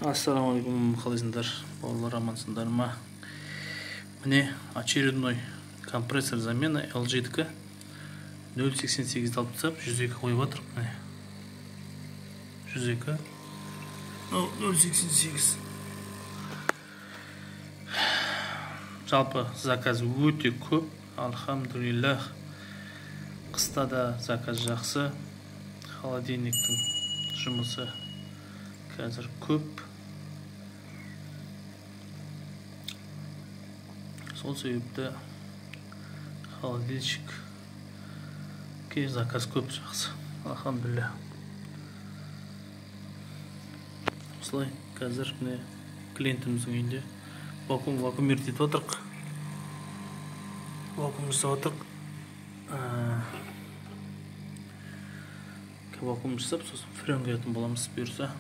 Ассалаумалейкум, қалайсыңдар? Балалар амансыңдар ма? Міне очередной компрессор замена LG-дікі 0.88 алып тастап 102 қойып жатырмық. Міне 102 0.88. Жалпы заказ өте көп, алхамдулиллах. Қыста да заказ жақсы. Холодильниктің жұмысы қазір көп. Сол себепті холодильщик заказ көп, жақсы, алхамдулилля. Осылай қазір міне клиентіміздің үйінде вакуум ертетіп отырық. Вакуум жасап отырық. Вакуум жасап, сосын френ құятын боламыз бұйырса.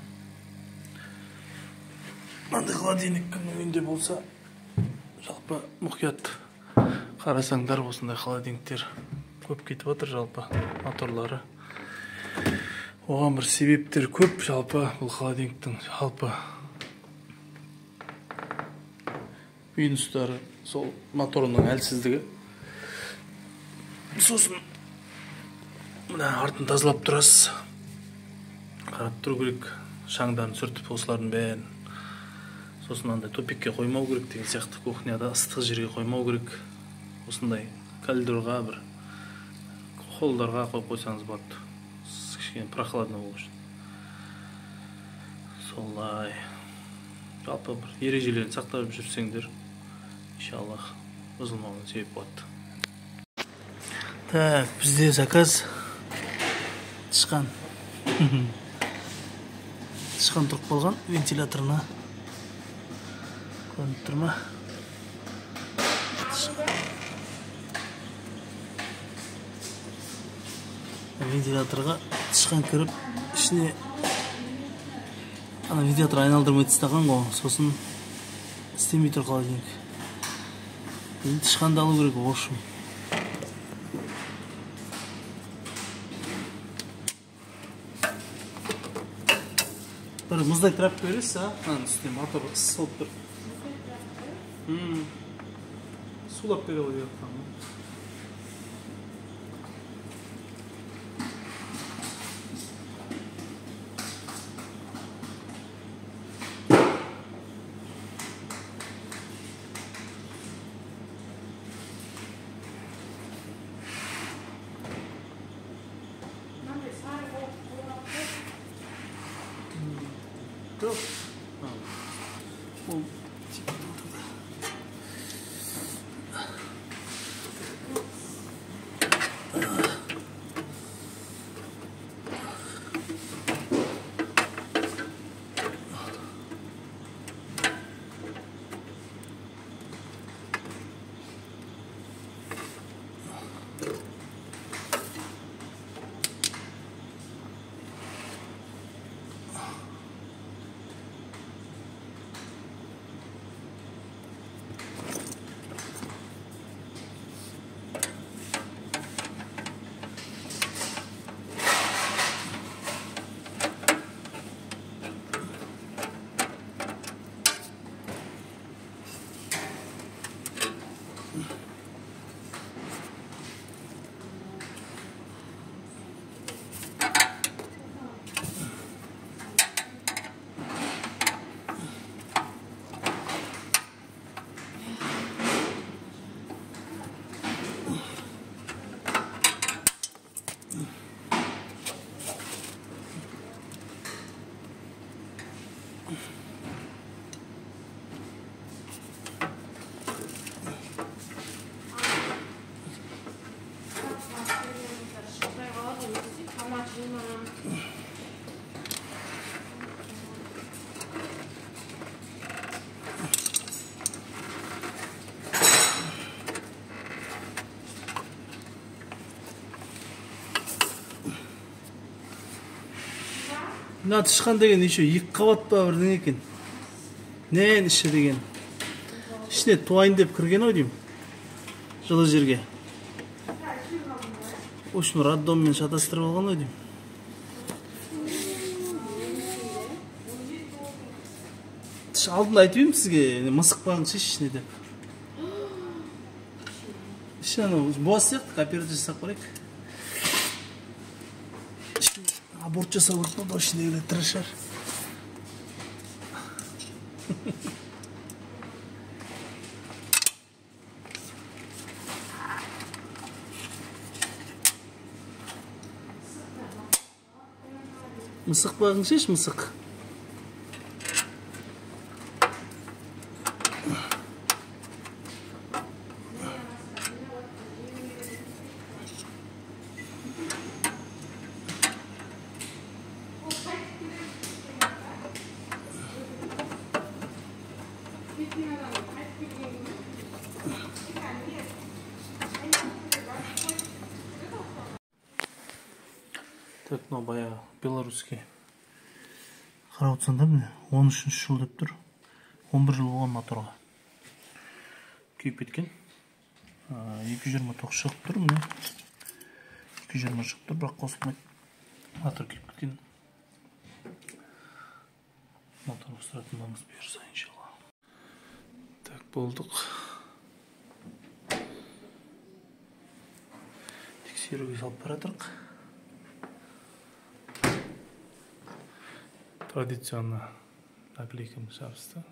Мынандай холодильник кімнің үйінде болса, жалпы мұқият қарасаңдар, осындай холодильниктер көп кетіп отыр, жалпы моторлары. Оған бір себептер көп, жалпы бұл холодильниктің жалпы минустары сол моторының әлсіздігі. Сосын мына артын тазалап тұрасыз, қарап тұру керек, шаңдан сүртіп осылардың бәрін. Сосын андай топикке қоймау керек деген сияқты, кухняда ыстық жерге қоймау керек. Осындай кальдерға бір холдарға қойып қойсаңыз болады, кішкене прохладно болу үшін. Солай жалпы бір ережелерін сақтап жүрсеңдер, иншаллах бұзылмауына себеп болады. Так, бізде заказ тышқан тұрып қалған, вентиляторына көрініп тұр ма? Вентиляторға тышқан кіріп, ішіне вентилятор айналдырмай тастаған ғой, сосын істемей тұр холодильник. Енді тышқанды алу керек, в общем. Бір мұздай трапка бересіз, үстіне мотор ыссы болып тұр. Сулап бере ғой жатқан. Жоқ. Ол мына тышқан деген еще екі қабат па бірдеңе екен. Нен іші деген. Ішіне туайын деп кірген ой деймін. Жылы жерге. В общем, роддоммен шатастырып алған ой деймін. Алдында айтып едім сізге, мысық бағыңыз ішіне деп. Іші анау боз сияқты, кооператив жасап барайық. Аборт жасау керек болды, ішіндегілер тірі шығар. Мысық бағың шеш, мысық. Так, мынау баяғы белорусский. Қарап отырсаңдар, міне 13-ші жыл деп тұр. 11 жыл болған моторға. Күйіп кеткен. 229 шығып тұр, міне. 220 шығып тұр, бірақ қосылмайды. Мотор күйіп кеткен. Мотор ұстыратынымыз бұйырса, иншалла. Так, болдық. Тексеруге салып баратырық. Традиционно наклейкамыз жабысты.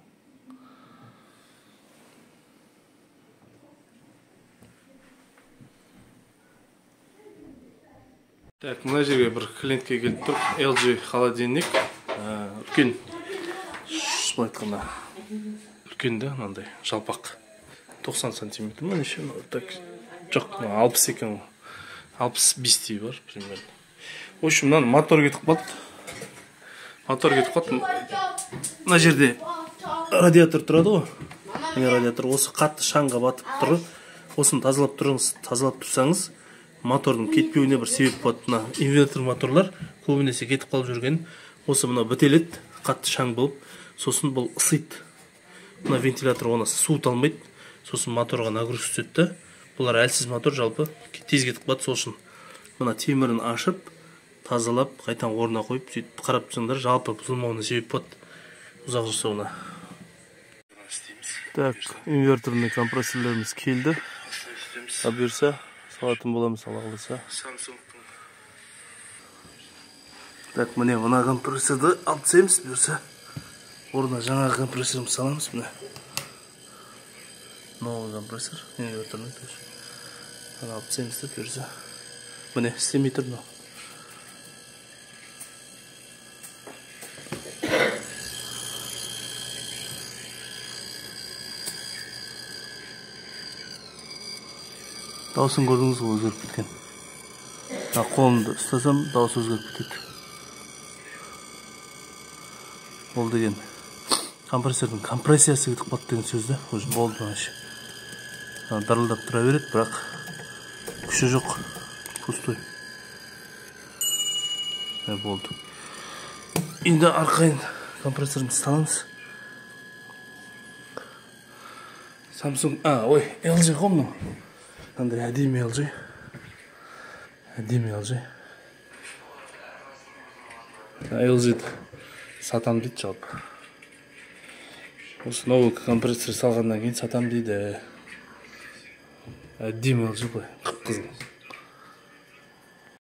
Так, мына жерге бір клиентке келіп тұр. LG холодильник. Үлкен. Шылай айтқанда. Үлкен де, мынандай жалпақ. 90 сантиметр ма неше? Так, жоқ, 60 екен. 65 тей бар, примерно. В общем, мынаны мотор кетіп қалды. Мотор кетіп қалды. Мына жерде радиатор тұрады ғой. Міне радиатор осы қатты шаңға батып тұр. Осыны тазалап тұрыңыз. Тазалап тұрсаңыз, мотордың кетпеуіне бір себеп болады. Мына инвертор моторлар көбінесе кетіп қалып жүрген. Осы мына бітеледі, қатты шаң болып, сосын бұл ысыйды. Мына вентилятор оны суыта алмайды. Сосын моторға нагрузка түседі. Бұлар әлсіз мотор, жалпы тез кетіп қалады. Сосын мына темірін ашып, тазалап, қайтадан орнына қойып, сөйтіп қарап тұрсаңдар, жалпы бұзылмауына себеп болады. Ұзақ жасауына. Так, инверторный компрессорлеріміз келді. Бұйырса, салатын боламыз, Алла қаласа. Так, міне мына компрессорды алып тастаймыз, бұйырса. Орнына жаңағы компрессорымыз саламыз, міне. Новый компрессор, инверторный тоже. Алып тастаймыз деп, бұйырса. Міне, істемей тұр мынау. Дауысын көрдіңіз ғой, өзгеріп кеткен. Қолымды ұстасам, дауысы өзгеріп кетеді. Ол деген компрессордың компрессиясы кетіп қалды деген сөзді. Уже болды мәші. Дарылдап тұра береді, бірақ күші жоқ. Пустой. Болды. Енді арқайын компрессорымыз саламыз. Samsung, LG ғой мынау. Андай әдемі LG. Әдемі LG. LG сатам дейді жалпы. Осы новый компрессор салғаннан кейін сатам дейді. Әдемі LG ғой, қып-қызыл.